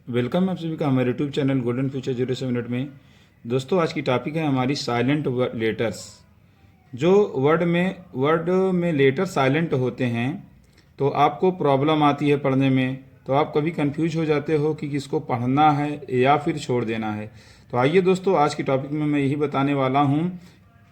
Welcome आप सभी का हमारे यूट्यूब चैनल गोल्डन फ्यूचर 07 में। दोस्तों आज की टॉपिक है हमारी साइलेंट लेटर्स। जो वर्ड में लेटर साइलेंट होते हैं तो आपको प्रॉब्लम आती है पढ़ने में, तो आप कभी कंफ्यूज हो जाते हो कि किसको पढ़ना है या फिर छोड़ देना है। तो आइए दोस्तों, आज की टॉपिक में मैं यही बताने वाला हूँ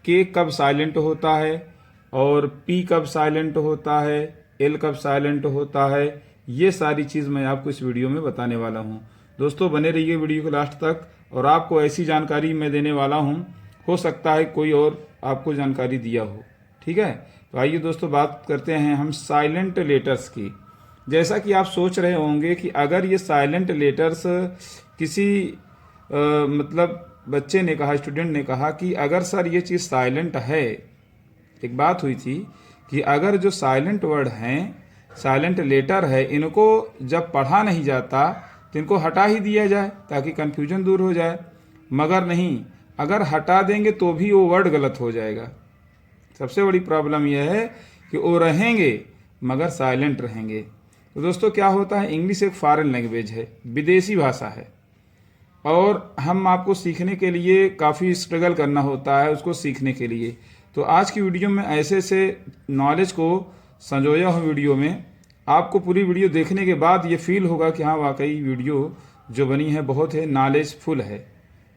कि कब साइलेंट होता है और पी कब साइलेंट होता है, एल कब साइलेंट होता है। ये सारी चीज़ मैं आपको इस वीडियो में बताने वाला हूँ। दोस्तों बने रहिए वीडियो को लास्ट तक, और आपको ऐसी जानकारी मैं देने वाला हूँ, हो सकता है कोई और आपको जानकारी दिया हो। ठीक है, तो आइए दोस्तों बात करते हैं हम साइलेंट लेटर्स की। जैसा कि आप सोच रहे होंगे कि अगर ये साइलेंट लेटर्स किसी मतलब बच्चे ने कहा, स्टूडेंट ने कहा कि अगर सर ये चीज़ साइलेंट है, एक बात हुई थी कि अगर जो साइलेंट वर्ड हैं, साइलेंट लेटर है, इनको जब पढ़ा नहीं जाता तो इनको हटा ही दिया जाए ताकि कन्फ्यूजन दूर हो जाए। मगर नहीं, अगर हटा देंगे तो भी वो वर्ड गलत हो जाएगा। सबसे बड़ी प्रॉब्लम यह है कि वो रहेंगे मगर साइलेंट रहेंगे। तो दोस्तों क्या होता है, इंग्लिश एक फॉरेन लैंग्वेज है, विदेशी भाषा है, और हम आपको सीखने के लिए काफ़ी स्ट्रगल करना होता है उसको सीखने के लिए। तो आज की वीडियो में ऐसे से नॉलेज को संजोया हूँ वीडियो में। आपको पूरी वीडियो देखने के बाद ये फील होगा कि हाँ वाकई वीडियो जो बनी है बहुत है नॉलेजफुल है।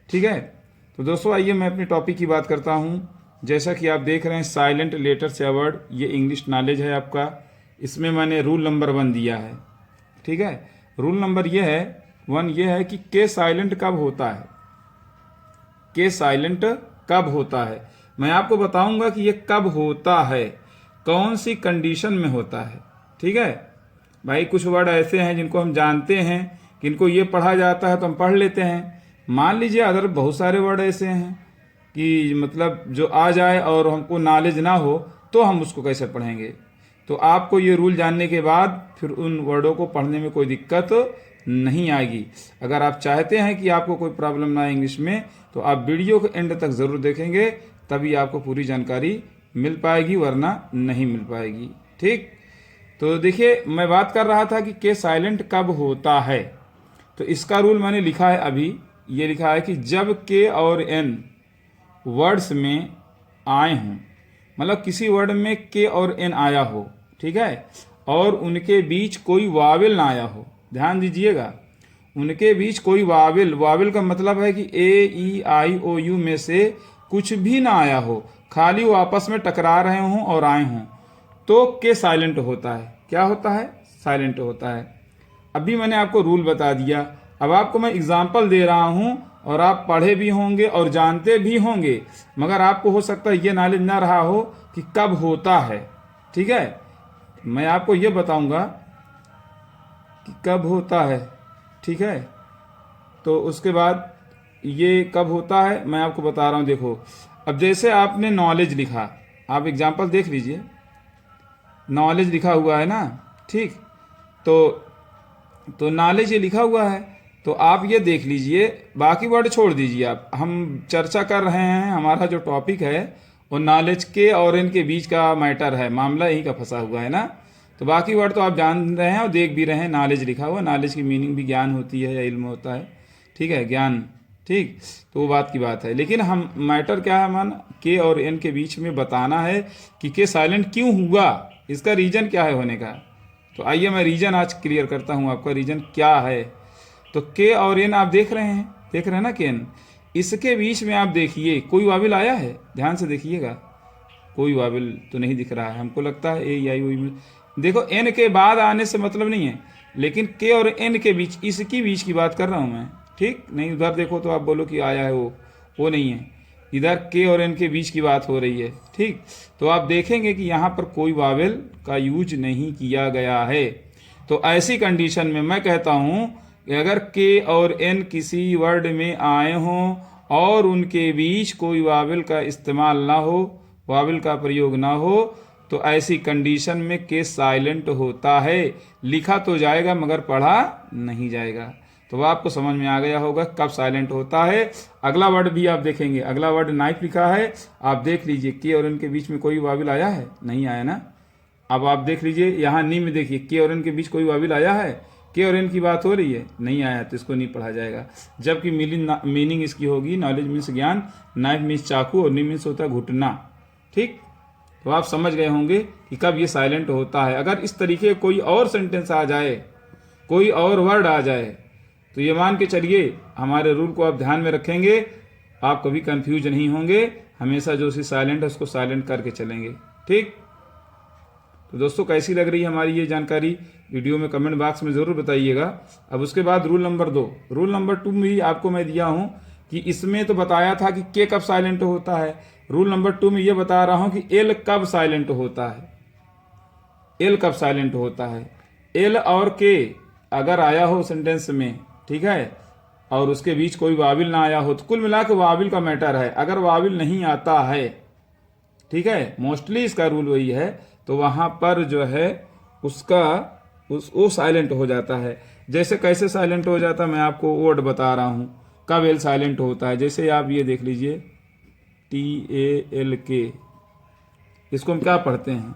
ठीक है, तो दोस्तों आइए मैं अपने टॉपिक की बात करता हूँ। जैसा कि आप देख रहे हैं साइलेंट लेटर्स या वर्ड, ये इंग्लिश नॉलेज है आपका। इसमें मैंने रूल नंबर 1 दिया है। ठीक है, रूल नंबर ये है 1 ये है कि के साइलेंट कब होता है। के साइलेंट कब होता है मैं आपको बताऊंगा कि ये कब होता है, कौन सी कंडीशन में होता है। ठीक है भाई, कुछ वर्ड ऐसे हैं जिनको हम जानते हैं कि इनको ये पढ़ा जाता है तो हम पढ़ लेते हैं। मान लीजिए अदर बहुत सारे वर्ड ऐसे हैं कि मतलब जो आ जाए और हमको नॉलेज ना हो तो हम उसको कैसे पढ़ेंगे। तो आपको ये रूल जानने के बाद फिर उन वर्डों को पढ़ने में कोई दिक्कत नहीं आएगी। अगर आप चाहते हैं कि आपको कोई प्रॉब्लम ना आए इंग्लिश में, तो आप वीडियो के एंड तक ज़रूर देखेंगे, तभी आपको पूरी जानकारी मिल पाएगी, वरना नहीं मिल पाएगी। ठीक, तो देखिए मैं बात कर रहा था कि के साइलेंट कब होता है। तो इसका रूल मैंने लिखा है अभी, ये लिखा है कि जब के और एन वर्ड्स में आए हों, मतलब किसी वर्ड में के और एन आया हो, ठीक है, और उनके बीच कोई वावेल ना आया हो। ध्यान दीजिएगा, उनके बीच कोई वावेल, वावेल का मतलब है कि ए ई आई ओ यू में से कुछ भी ना आया हो, खाली वो आपस में टकरा रहे हों और आए हों, तो के साइलेंट होता है। क्या होता है? साइलेंट होता है। अभी मैंने आपको रूल बता दिया, अब आपको मैं एग्जाम्पल दे रहा हूं, और आप पढ़े भी होंगे और जानते भी होंगे, मगर आपको हो सकता है ये नॉलेज ना रहा हो कि कब होता है। ठीक है, मैं आपको ये बताऊंगा कि कब होता है। ठीक है, तो उसके बाद ये कब होता है मैं आपको बता रहा हूँ। देखो, अब जैसे आपने नॉलेज लिखा, आप एग्जाम्पल देख लीजिए, नॉलेज लिखा हुआ है ना। ठीक, तो नॉलेज ये लिखा हुआ है, तो आप ये देख लीजिए, बाकी वर्ड छोड़ दीजिए। आप, हम चर्चा कर रहे हैं, हमारा जो टॉपिक है वो नॉलेज के और इनके बीच का मैटर है, मामला यही का फंसा हुआ है ना। तो बाकी वर्ड तो आप जान रहे हैं और देख भी रहे हैं, नॉलेज लिखा हुआ। नॉलेज की मीनिंग भी ज्ञान होती है या इल्म होता है। ठीक है, ज्ञान। ठीक, तो वो बात की बात है, लेकिन हम मैटर क्या है, मान के और एन के बीच में बताना है कि के साइलेंट क्यों हुआ, इसका रीजन क्या है होने का। तो आइए मैं रीजन आज क्लियर करता हूँ आपका, रीजन क्या है। तो के और एन आप देख रहे हैं ना, के एन, इसके बीच में आप देखिए कोई वाविल आया है, ध्यान से देखिएगा, कोई वाविल तो नहीं दिख रहा है। हमको लगता है ए आई में, देखो एन के बाद आने से मतलब नहीं है, लेकिन के और एन के बीच, इसकी बीच की बात कर रहा हूँ मैं। ठीक, नहीं उधर देखो तो आप बोलो कि आया है, वो नहीं है, इधर के और एन के बीच की बात हो रही है। ठीक, तो आप देखेंगे कि यहाँ पर कोई वावेल का यूज नहीं किया गया है। तो ऐसी कंडीशन में मैं कहता हूँ कि अगर के और एन किसी वर्ड में आए हों और उनके बीच कोई वावेल का इस्तेमाल ना हो, वावेल का प्रयोग ना हो, तो ऐसी कंडीशन में के साइलेंट होता है। लिखा तो जाएगा मगर पढ़ा नहीं जाएगा। तो आपको समझ में आ गया होगा कब साइलेंट होता है। अगला वर्ड भी आप देखेंगे, अगला वर्ड नाइफ लिखा है, आप देख लीजिए के और इनके बीच में कोई वाविल आया है, नहीं आया ना। अब आप देख लीजिए यहाँ नी में, देखिए के और इनके बीच कोई वाविल आया है, के और एन की बात हो रही है, नहीं आया तो इसको नहीं पढ़ा जाएगा। जबकि मीनिंग इसकी होगी नॉलेज मीन्स ज्ञान, नाइफ मीन्स चाकू और नी मीन्स होता है घुटना। ठीक, तो आप समझ गए होंगे कि कब ये साइलेंट होता है। अगर इस तरीके कोई और सेंटेंस आ जाए, कोई और वर्ड आ जाए, तो ये मान के चलिए हमारे रूल को आप ध्यान में रखेंगे, आप कभी कंफ्यूज नहीं होंगे, हमेशा जो सी साइलेंट है उसको साइलेंट करके चलेंगे। ठीक, तो दोस्तों कैसी लग रही है हमारी ये जानकारी, वीडियो में कमेंट बॉक्स में ज़रूर बताइएगा। अब उसके बाद रूल नंबर 2, रूल नंबर 2 भी आपको मैं दिया हूँ कि इसमें तो बताया था कि के कब साइलेंट होता है, रूल नंबर 2 में ये बता रहा हूँ कि एल कब साइलेंट होता है। एल कब साइलेंट होता है, एल और के अगर आया हो सेंटेंस में, ठीक है, और उसके बीच कोई वाविल ना आया हो, तो कुल मिला के वाविल का मैटर है। अगर वाविल नहीं आता है, ठीक है, मोस्टली इसका रूल वही है, तो वहां पर जो है उसका वो साइलेंट हो जाता है। जैसे कैसे साइलेंट हो जाता है मैं आपको वर्ड बता रहा हूं कब एल साइलेंट होता है। जैसे आप ये देख लीजिए TALK, इसको हम क्या पढ़ते हैं,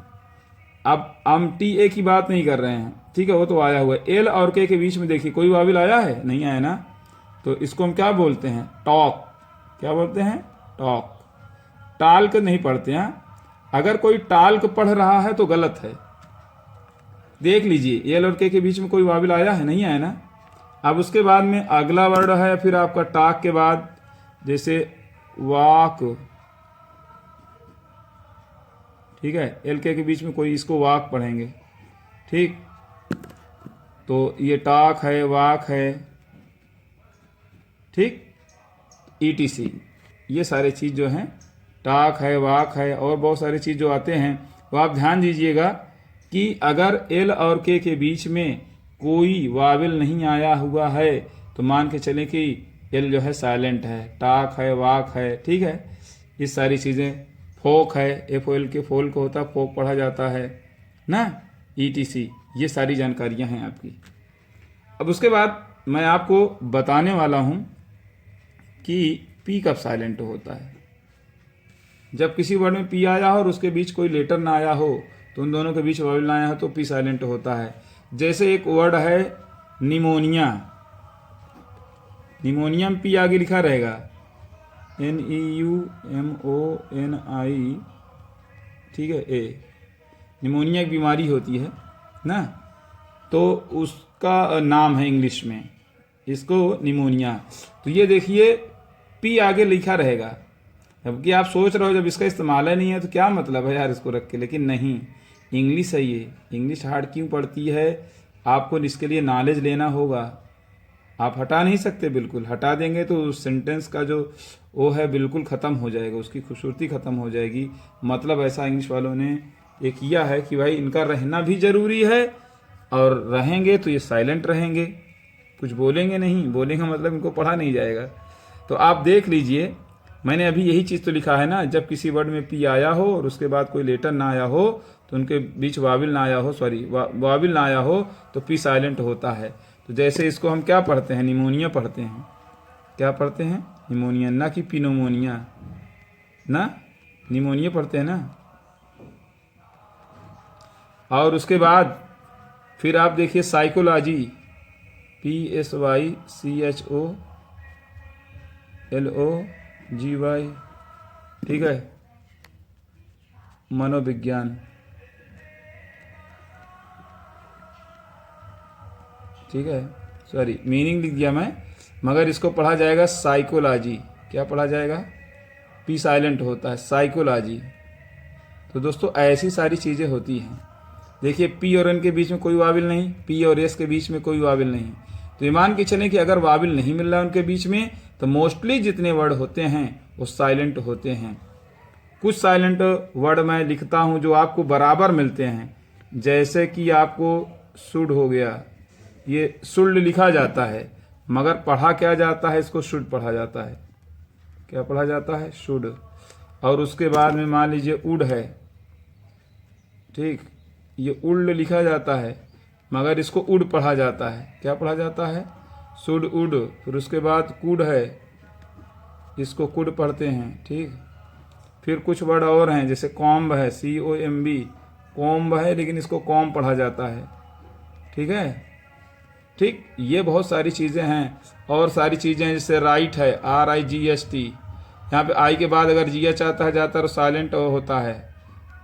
अब हम TA की बात नहीं कर रहे हैं, ठीक है, वो तो आया हुआ है। एल और के बीच में देखिए कोई वाविल आया है, नहीं आया ना, तो इसको हम क्या बोलते हैं, टॉक। क्या बोलते हैं, टॉक। टाल्क नहीं पढ़ते हैं, अगर कोई टाल्क पढ़ रहा है तो गलत है। देख लीजिए एल और के बीच में कोई वाविल आया है, नहीं आया ना। अब उसके बाद में अगला वर्ड है फिर आपका टाक के बाद, जैसे वाक, ठीक है, एल के बीच में कोई, इसको वाक पढ़ेंगे। ठीक, तो ये टाक है, वाक है, ठीक, ETC, ये सारे चीज़ जो हैं, टाक है, वाक है, और बहुत सारी चीज़ जो आते हैं, वो आप ध्यान दीजिएगा कि अगर एल और के बीच में कोई वाविल नहीं आया हुआ है तो मान के चलें कि एल जो है साइलेंट है, टाक है, वाक है, ठीक है, ये सारी चीज़ें। फोक है, FOL के फोल को होता है, फोक पढ़ा जाता है ना, ETC, ये सारी जानकारियां हैं आपकी। अब उसके बाद मैं आपको बताने वाला हूं कि पी कब साइलेंट होता है। जब किसी वर्ड में पी आया हो और उसके बीच कोई लेटर ना आया हो, तो उन दोनों के बीच वाविल ना आया हो, तो पी साइलेंट होता है। जैसे एक वर्ड है निमोनिया, निमोनिया में पी आगे लिखा रहेगा, NEUMONI, ठीक है, निमोनिया एक बीमारी होती है ना, तो उसका नाम है इंग्लिश में, इसको निमोनिया। तो ये देखिए पी आगे लिखा रहेगा, जबकि आप सोच रहे हो जब इसका इस्तेमाल ही नहीं है तो क्या मतलब है यार इसको रख के, लेकिन नहीं, इंग्लिश है ये। इंग्लिश हार्ड क्यों पड़ती है, आपको इसके लिए नॉलेज लेना होगा। आप हटा नहीं सकते, बिल्कुल हटा देंगे तो उस सेंटेंस का जो वो है बिल्कुल ख़त्म हो जाएगा, उसकी खूबसूरती ख़त्म हो जाएगी। मतलब ऐसा इंग्लिश वालों ने ये किया है कि भाई इनका रहना भी ज़रूरी है, और रहेंगे तो ये साइलेंट रहेंगे, कुछ बोलेंगे नहीं, बोलेंगे मतलब इनको पढ़ा नहीं जाएगा। तो आप देख लीजिए, मैंने अभी यही चीज़ तो लिखा है ना, जब किसी वर्ड में पी आया हो और उसके बाद कोई लेटर ना आया हो, तो उनके बीच वाविल ना आया हो, वाविल ना आया हो, तो पी साइलेंट होता है। तो जैसे इसको हम क्या पढ़ते हैं, निमोनिया पढ़ते हैं। क्या पढ़ते हैं, निमोनिया, ना कि पिनोमोनिया, ना, निमोनिया पढ़ते हैं ना। और उसके बाद फिर आप देखिए साइकोलॉजी, PSYCHOLOGY, ठीक है, मनोविज्ञान, ठीक है, सॉरी मीनिंग लिख दिया मैं, मगर इसको पढ़ा जाएगा साइकोलॉजी। क्या पढ़ा जाएगा, पी साइलेंट होता है, साइकोलॉजी। तो दोस्तों ऐसी सारी चीज़ें होती हैं। देखिए पी और एन के बीच में कोई वाविल नहीं, पी और एस के बीच में कोई वाविल नहीं, तो ये मान के चलें कि अगर वाविल नहीं मिल रहा है उनके बीच में, तो मोस्टली जितने वर्ड होते हैं वो साइलेंट होते हैं। कुछ साइलेंट वर्ड मैं लिखता हूँ जो आपको बराबर मिलते हैं, जैसे कि आपको शुड हो गया, ये शुड लिखा जाता है मगर पढ़ा क्या जाता है, इसको शुड पढ़ा जाता है। क्या पढ़ा जाता है, शुड। और उसके बाद में मान लीजिए उड है, ठीक, ये उड लिखा जाता है मगर इसको उड पढ़ा जाता है। क्या पढ़ा जाता है, शुड, उड। फिर उसके बाद कुड है, इसको कुड पढ़ते हैं, ठीक। फिर कुछ वर्ड और हैं, जैसे कॉम्ब है, COMB, कॉम्ब है लेकिन इसको कॉम पढ़ा जाता है, ठीक है। ठीक, ये बहुत सारी चीज़ें हैं। और सारी चीज़ें जैसे राइट है, RIGHT, यहाँ पे आई के बाद अगर GH आता है जाता है तो साइलेंट होता है,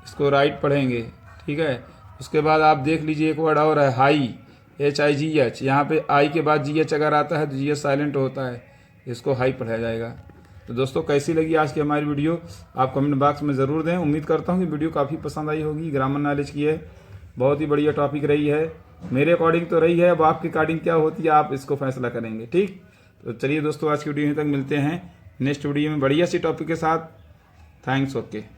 इसको राइट पढ़ेंगे। ठीक है, उसके बाद आप देख लीजिए एक वर्ड और है हाई, HIGH, यहाँ पे आई के बाद GH अगर आता है तो GH साइलेंट होता है, इसको हाई पढ़ा जाएगा। तो दोस्तों कैसी लगी आज की हमारी वीडियो आप कमेंट बॉक्स में ज़रूर दें। उम्मीद करता हूँ कि वीडियो काफ़ी पसंद आई होगी। ग्रामर नॉलेज की है, बहुत ही बढ़िया टॉपिक रही है, मेरे अकॉर्डिंग तो रही है। अब आपके अकॉर्डिंग क्या होती है आप इसको फैसला करेंगे। ठीक, तो चलिए दोस्तों आज की वीडियो यहीं तक, मिलते हैं नेक्स्ट वीडियो में बढ़िया सी टॉपिक के साथ। Thanks, okay.